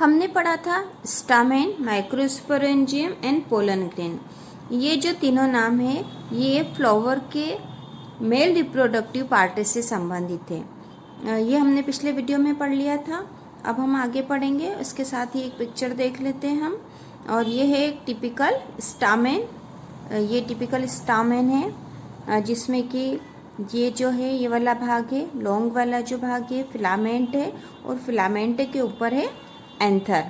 हमने पढ़ा था stamen, microsporangium and pollen grain. ये जो तीनों नाम है ये फ्लावर के मेल रिप्रोडक्टिव पार्ट से संबंधित है। ये हमने पिछले वीडियो में पढ़ लिया था। अब हम आगे पढ़ेंगे, उसके साथ ही एक पिक्चर देख लेते हैं हम। और ये है एक टिपिकल स्टामेन। ये टिपिकल स्टामेन है जिसमें कि ये जो है ये वाला भाग है, लॉन्ग वाला जो भाग है फिलामेंट है, और फिलामेंट के ऊपर है एंथर।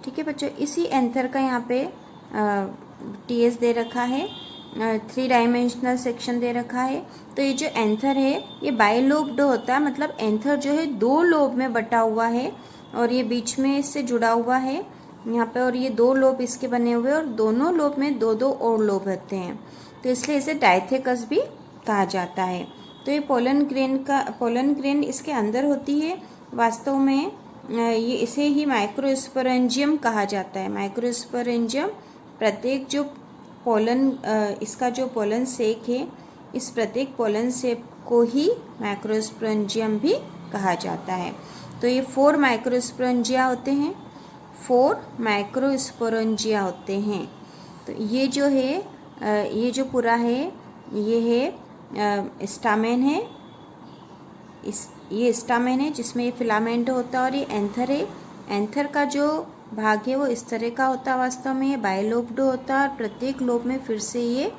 ठीक है बच्चों, इसी एंथर का यहाँ पे टीएस दे रखा है, 3 डायमेंशनल सेक्शन दे रखा है। तो ये जो एंथर है ये बाइलोब्ड होता है, मतलब एंथर जो है 2 लोब में बटा हुआ है और ये बीच में इससे जुड़ा हुआ है यहाँ पे, और ये 2 लोब इसके बने हुए हैं और दोनों लोब में 2-2 और लोब होते हैं, तो इसलिए इसे डाइथेकस भी कहा जाता है। तो ये पोलन ग्रेन इसके अंदर होती है। वास्तव में ये इसे ही माइक्रोस्पोरेंजियम कहा जाता है। माइक्रोस्पोरेंजियम प्रत्येक जो पोलन इसका जो पोलन सेक है, इस प्रत्येक पोलन सेक को ही माइक्रोस्पोरेंजियम भी कहा जाता है। तो ये 4 माइक्रोस्पोरेंजिया होते हैं, 4 माइक्रोस्पोरेंजिया होते हैं। तो ये जो है ये जो पूरा है ये है स्टामेन है, ये स्टामेन है जिसमें ये फिलामेंट होता है, और ये एंथर है। एंथर का जो भाग है वो इस तरह का होता है। वास्तव में ये बाइलोब्ड होता है और प्रत्येक लोब में फिर से ये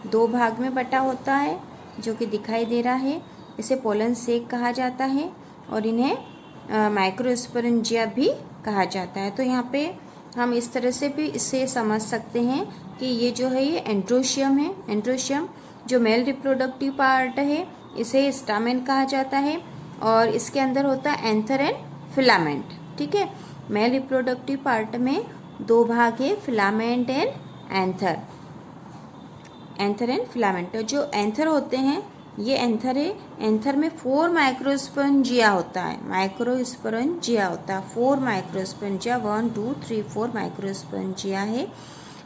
2 भाग में बटा होता है जो कि दिखाई दे रहा है। इसे पोलन सेक कहा जाता है और इन्हें माइक्रोस्पोरेंजिया भी कहा जाता है। तो यहाँ पे हम इस तरह से भी इसे समझ सकते हैं कि ये जो है ये एंड्रोशियम है। एंड्रोशियम जो मेल रिप्रोडक्टिव पार्ट है इसे स्टामेन कहा जाता है, और इसके अंदर होता है एंथर एंड फिलामेंट। ठीक है, मेल रिप्रोडक्टिव पार्ट में 2 भाग है, filament and anther. Anther and filament जो एंथर होते हैं ये एंथर है। एंथर में 4 माइक्रोस्पोरेंजिया होता है, माइक्रोस्पोरेंजिया होता है 4 माइक्रोस्पोरेंजिया, 1 2 3 4 माइक्रोस्पोरेंजिया है।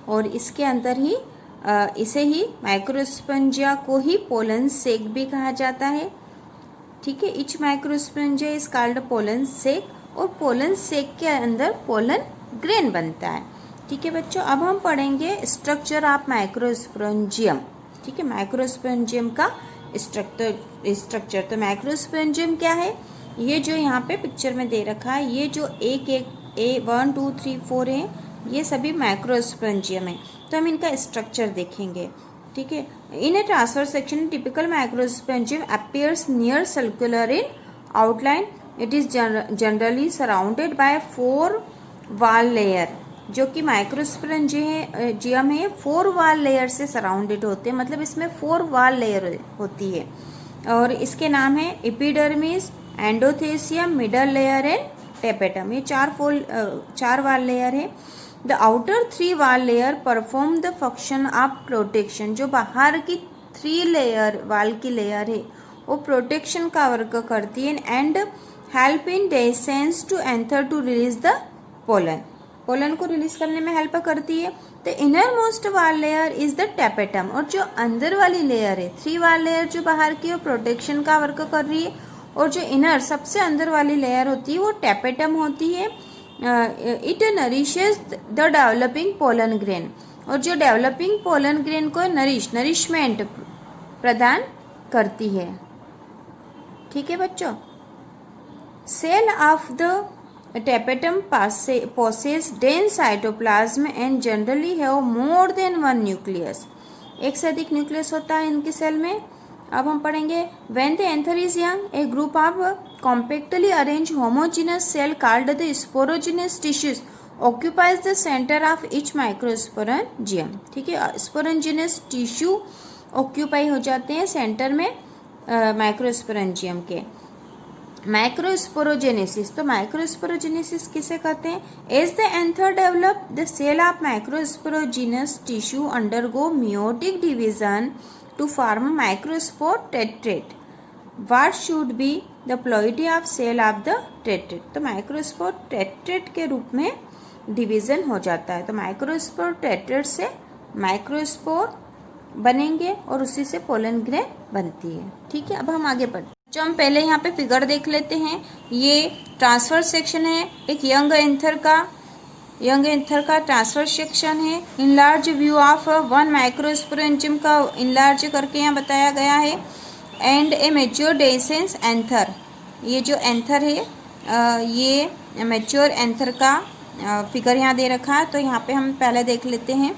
और इसके अंदर ही इसे ही माइक्रोस्पोरेंजिया को ही पोलन सेक भी कहा जाता है। ठीक है, each microsporangia is called pollen sac, और पोलन सेक के अंदर पोलन ग्रेन बनता है। ठीक है बच्चों, अब हम पढ़ेंगे स्ट्रक्चर ऑफ माइक्रोस्पोरेंजियम। ठीक है, माइक्रोस्पोरेंजियम का स्ट्रक्चर। तो माइक्रोस्पोरेंजियम क्या है, ये जो यहाँ पे पिक्चर में दे रखा है, ये जो 1 2 3 4 है, ये सभी माइक्रोस्पोरेंजियम है। तो हम इनका स्ट्रक्चर देखेंगे। ठीक है, in a transfer section typical microsporangium appears near circular in outline. It is generally surrounded by 4 wall layer. जो कि माइक्रोस्पोरेंजियम है 4 वॉल लेयर से सराउंडेड होते हैं, मतलब इसमें 4 वॉल लेयर होती है। और इसके नाम है epidermis, endothecium, middle layer and tapetum. ये 4 वॉल लेयर है। The outer 3 wall layer perform the function of protection. जो बाहर की 3 लेयर वॉल की लेयर है वो प्रोटेक्शन का वर्क करती है, and help in dehiscence to anther to release the pollen. Pollen को रिलीज करने में हेल्प करती है। The innermost wall layer is the tapetum. और जो अंदर वाली लेयर है 3 वॉल लेयर जो बाहर की वो प्रोटेक्शन का वर्क कर रही है, और जो इनर सबसे अंदर वाली लेयर होती है वो टेपेटम होती है। It nourishes the developing pollen grain. और जो डेवलपिंग पोलन ग्रेन को नरिशमेंट प्रदान करती है। ठीक है बच्चों, cell of the tapetum possess dense cytoplasm and generally have more than 1 nucleus. एक से अधिक न्यूक्लियस होता है इनके सेल में। अब हम पढ़ेंगे when the anther is young, a group of compactly arranged homogeneous cell called the sporogenous tissues occupies the center of each microsporangium. ठीक है, स्पोरेंजियस टिश्यू ऑक्यूपाई हो जाते हैं सेंटर में माइक्रोस्पोरेंजियम के। माइक्रोस्पोरोजेनेसिस, तो माइक्रोस्पोरोजेनेसिस किसे कहते हैं? As the anther develop the cell of microsporogenous tissue undergo meiotic division to form microspore tetrad. What should be the ploidy of cell of the tetrad? तो माइक्रोस्पोर टेट्रेट के रूप में डिवीजन हो जाता है। तो माइक्रोस्पोर टेट्रेट से माइक्रोस्पोर बनेंगे और उसी से पोलन ग्रेन बनती है। ठीक है, अब हम आगे बढ़ते हैं। जो हम पहले यहाँ पे फिगर देख लेते हैं, ये ट्रांसफर सेक्शन है एक यंग एंथर का ट्रांसफर सेक्शन है। Enlarge view of one microsporangium का इनलार्ज करके यहाँ बताया गया है। एंड ए मेच्योर डेसेंस एंथर, ये जो एंथर है ये मेच्योर एंथर का फिगर यहाँ दे रखा है। तो यहाँ पे हम पहले देख लेते हैं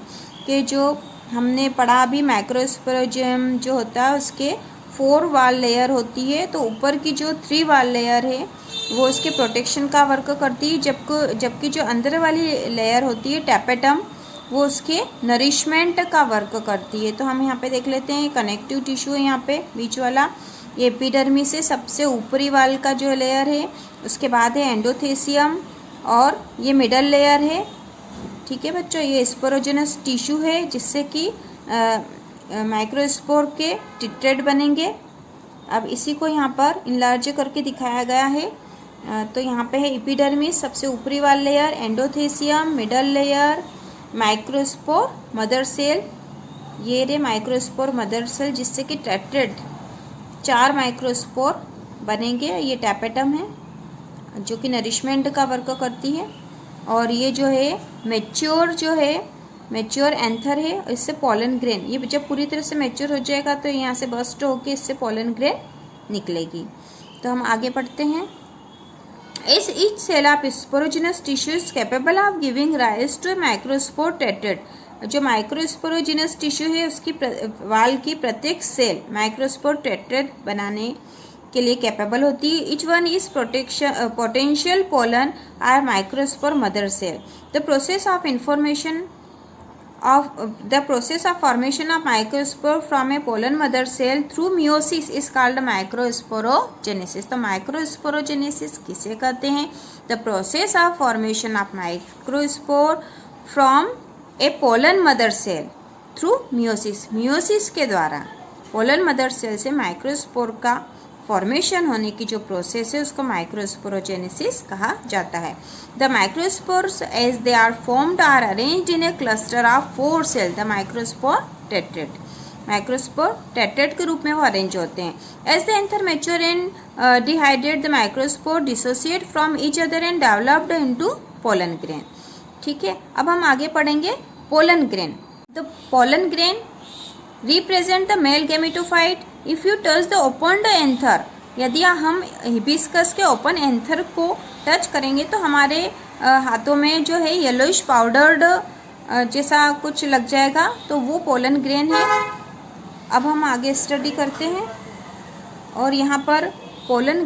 कि जो हमने पढ़ा अभी माइक्रोस्पोरेंजियम जो होता है उसके 4 वाल लेयर होती है। तो ऊपर की जो 3 वाल लेयर है वो इसके प्रोटेक्शन का वर्क करती है, जबकि जो अंदर वाली लेयर होती है टैपेटम वो उसके नरिशमेंट का वर्क करती है। तो हम यहाँ पे देख लेते हैं कनेक्टिव टिश्यू है यहाँ पे बीच वाला, ये एपिडर्मिस से सबसे ऊपरी वाल का जो लेयर है। उसके बाद है एंडोथेसियम और ये मिडल लेयर है। ठीक है बच्चों, ये स्पोरोजेनस टिश्यू है जिससे कि माइक्रोस्पोर के टेट्रेड बनेंगे। अब इसी को यहाँ पर इनलार्ज करके दिखाया गया है। तो यहाँ पे है एपिडर्मिस सबसे ऊपरी wall layer, endothecium middle layer, microspore mother cell, ये रे माइक्रोस्पोर मदर सेल जिससे कि टेट्रेड 4 माइक्रोस्पोर बनेंगे। ये टैपेटम है जो कि नरिशमेंट का वर्क करती है। और ये जो है मैच्योर एंथर है, इससे पोलन ग्रेन, ये जब पूरी तरह से मैच्योर हो जाएगा तो यहाँ से बस्ट होकर इससे पोलन ग्रेन निकलेगी। तो हम आगे पढ़ते हैं। Is each cell of sporogenous tissue is capable of giving rise to a microspore tetrad? जो माइक्रोस्पोरोजिनस टिश्यू है उसकी वाल की प्रत्येक सेल माइक्रोस्पोर टेट्रेड बनाने के लिए कैपेबल होती है। Each one is potential pollen or microspore mother cell. The process of formation of microspore from a pollen mother cell through meiosis is called microsporogenesis. तो microsporogenesis किसे कहते हैं? The process of formation of microspore from a pollen mother cell through meiosis. meiosis के द्वारा pollen mother cell से microspore का formation होने की जो प्रोसेस है उसको माइक्रोस्पोरोजेनेसिस कहा जाता है। The microspores as they are formed are arranged in a cluster of 4 cell the microspore tetrad के रूप में वो अरेंज होते हैं। As the anther mature and dehydrate the microspore dissociate from each other and developed into pollen grain. ठीक है, अब हम आगे पढ़ेंगे pollen grain. The pollen grain represent the male gametophyte. If you touch the open anther, यदि हम hibiscus के open anther को टच करेंगे तो हमारे हाथों में जो है येलोइश पाउडर्ड जैसा कुछ लग जाएगा, तो वो पोलन ग्रेन है। अब हम आगे स्टडी करते हैं। और यहाँ पर पोलन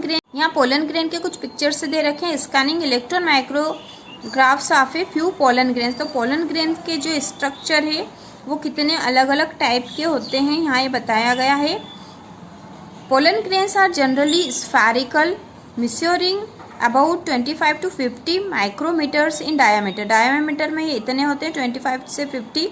ग्रेन के कुछ पिक्चर्स दे रखे हैं। Scanning electron माइक्रोग्राफ्स of a few pollen grain. तो पोलन ग्रेन के जो स्ट्रक्चर है वो कितने अलग अलग टाइप के होते हैं यहाँ ये बताया गया है। Pollen grains are generally spherical maturing about 25 to 50 micrometres in diameter में ये इतने होते हैं 25 से 50।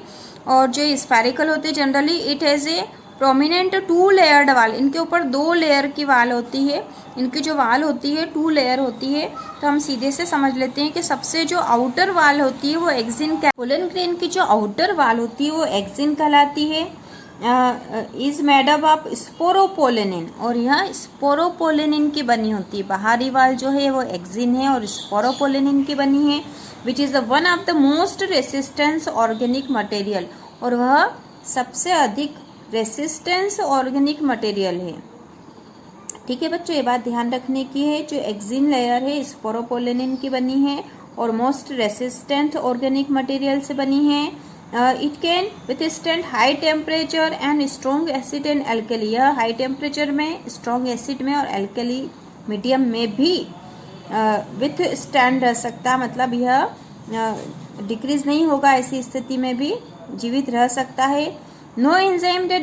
और जो स्फेरिकल होते हैं generally it has a prominent 2 layered वाल। इनके ऊपर 2 लेयर की वाल होती है। इनकी जो वाल होती है 2 लेयर होती है। तो हम सीधे से समझ लेते हैं कि सबसे जो आउटर वाल होती है वो एक्सिन। पोलन ग्रेन की जो आउटर वाल होती है वो एक्सिन कहलाती है। Is made up of sporopollenin, और यह स्पोरोपोलेनिन की बनी होती है। बाहरी वाल जो है वो एक्सिन है और स्पोरोपोलेनिन की बनी है। Which is the one of the most resistance organic material, और वह सबसे अधिक रेसिस्टेंस ऑर्गेनिक मटेरियल है। ठीक है बच्चों, ये बात ध्यान रखने की है। जो एक्सिन लेयर है स्पोरोपोलेनिन की बनी है और मोस्ट रेसिस्टेंट ऑर्गेनिक मटेरियल से बनी है। It can withstand high temperature and strong acid and alkali. यह हाई टेम्परेचर में, स्ट्रॉन्ग एसिड में और एल्कली मीडियम में भी विथस्टैंड रह सकता, मतलब यह डिक्रीज नहीं होगा, ऐसी स्थिति में भी जीवित रह सकता है। No enzyme that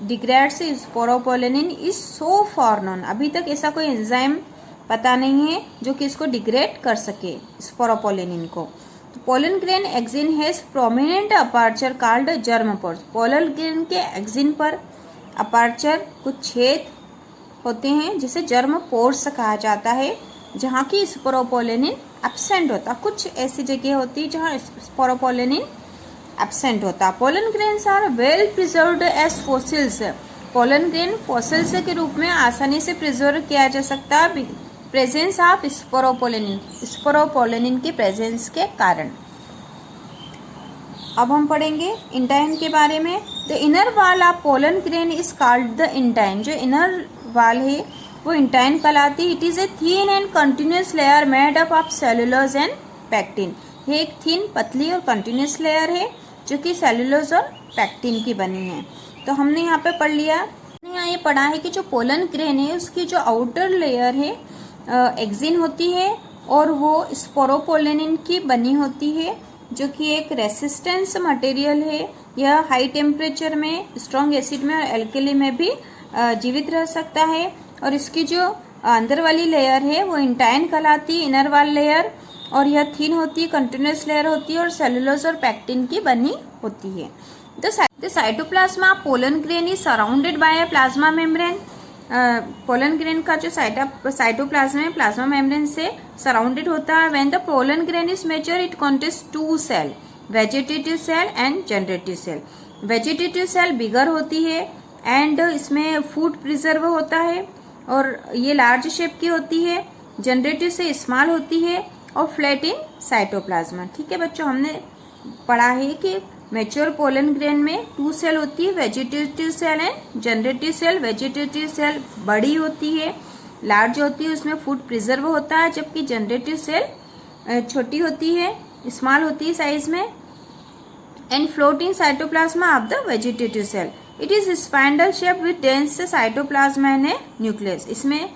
degrades sporopollenin is so far known. अभी तक ऐसा कोई एंजाइम पता नहीं है जो कि इसको डिग्रेड कर सके स्पोरोपोलेनिन को। Pollen grain exine has prominent aperture called germ pores. Pollen grain के एक्सिन पर अपर्चर कुछ छेद होते हैं जिसे जर्म पोर्स कहा जाता है, जहाँ की स्पोरोपोलेनिन एब्सेंट होता। कुछ ऐसी जगह होती है जहाँ स्पोरोपोलेनिन एब्सेंट होता। Pollen grains are well preserved as fossils. Pollen grain fossils के रूप में आसानी से प्रिजर्व किया जा सकता है प्रेजेंस ऑफ स्पोरोपोलिन की प्रेजेंस के कारण। अब हम पढ़ेंगे इंटाइन के बारे में। The inner wall of pollen grain is called the intine. जो इनर वॉल है वो इंटाइन कहलाती है। It is a thin and continuous layer made up of cellulose and pectin. ये एक थिन पतली और कंटिन्यूस लेयर है जो कि सेलुलोज और पैक्टिन की बनी है। तो हमने यहाँ पे पढ़ लिया, यहाँ ये पढ़ा है कि जो पोलन ग्रेन है उसकी जो आउटर लेयर है एक्सिन होती है और वो स्पोरोपोलिन की बनी होती है जो कि एक रेसिस्टेंस मटेरियल है। यह हाई टेम्परेचर में, स्ट्रॉन्ग एसिड में और एल्कली में भी जीवित रह सकता है। और इसकी जो अंदर वाली लेयर है वो इंटाइन कहलाती है, इनर वाल लेयर, और यह थिन होती है, कंटिन्यूस लेयर होती है और सेलुलोज और पैक्टिन की बनी होती है। The cytoplasma of pollen grain is surrounded by a plasma membrane. Pollen grain का जो साइटोप्लाज्म है प्लाज्मा मेम्ब्रेन से सराउंडेड होता है। When the pollen grain is mature, it contains two cell, vegetative cell and generative cell. Vegetative cell बिगर होती है and इसमें food preserve होता है और ये लार्ज शेप की होती है। जनरेटिव से स्मॉल होती है और फ्लैट इन साइटोप्लाज्मा। ठीक है बच्चों, हमने पढ़ा है कि मैच्योर पोलन ग्रेन में 2 सेल होती है, vegetative cell and generative cell. Vegetative cell बड़ी होती है, लार्ज होती है, उसमें फूड प्रिजर्व होता है, जबकि जनरेटिव सेल छोटी होती है, स्मॉल होती है साइज में and float in cytoplasm of the vegetative cell. It is spindle shape with dense cytoplasm and a nucleus. इसमें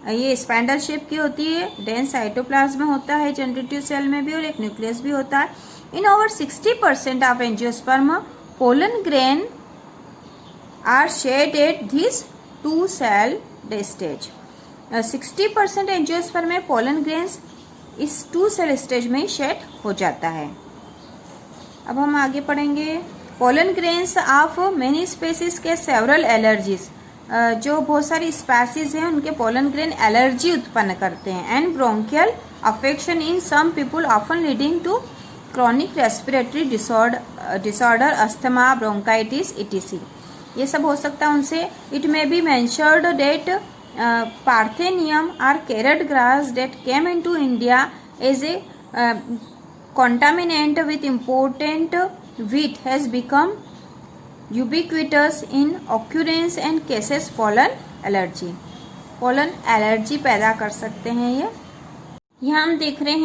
ये स्पाइंडल शेप की होती है, डेंस साइटोप्लाज्मा होता है जनरेटिव सेल में भी और एक न्यूक्लियस भी होता है। In over 60% of angiosperm, pollen grain are shed at this 2 cell stage. 60% angiosperm में पोलन ग्रेन्स इस 2 सेल स्टेज में शेड हो जाता है। अब हम आगे पढ़ेंगे pollen grains of many species के सेवरल एलर्जीज। जो बहुत सारी स्पीसीज हैं उनके पोलन ग्रेन एलर्जी उत्पन्न करते हैं and bronchial affection in some people often leading to chronic respiratory disorder, asthma, bronchitis etc. ये सब हो सकता है उनसे। It may be mentioned that parthenium or carrot grass that came into India as a contaminant with important wheat has become ubiquitous in occurrence and cases pollen allergy. pollen allergy पैदा कर सकते हैं ये। यहाँ हम देख रहे हैं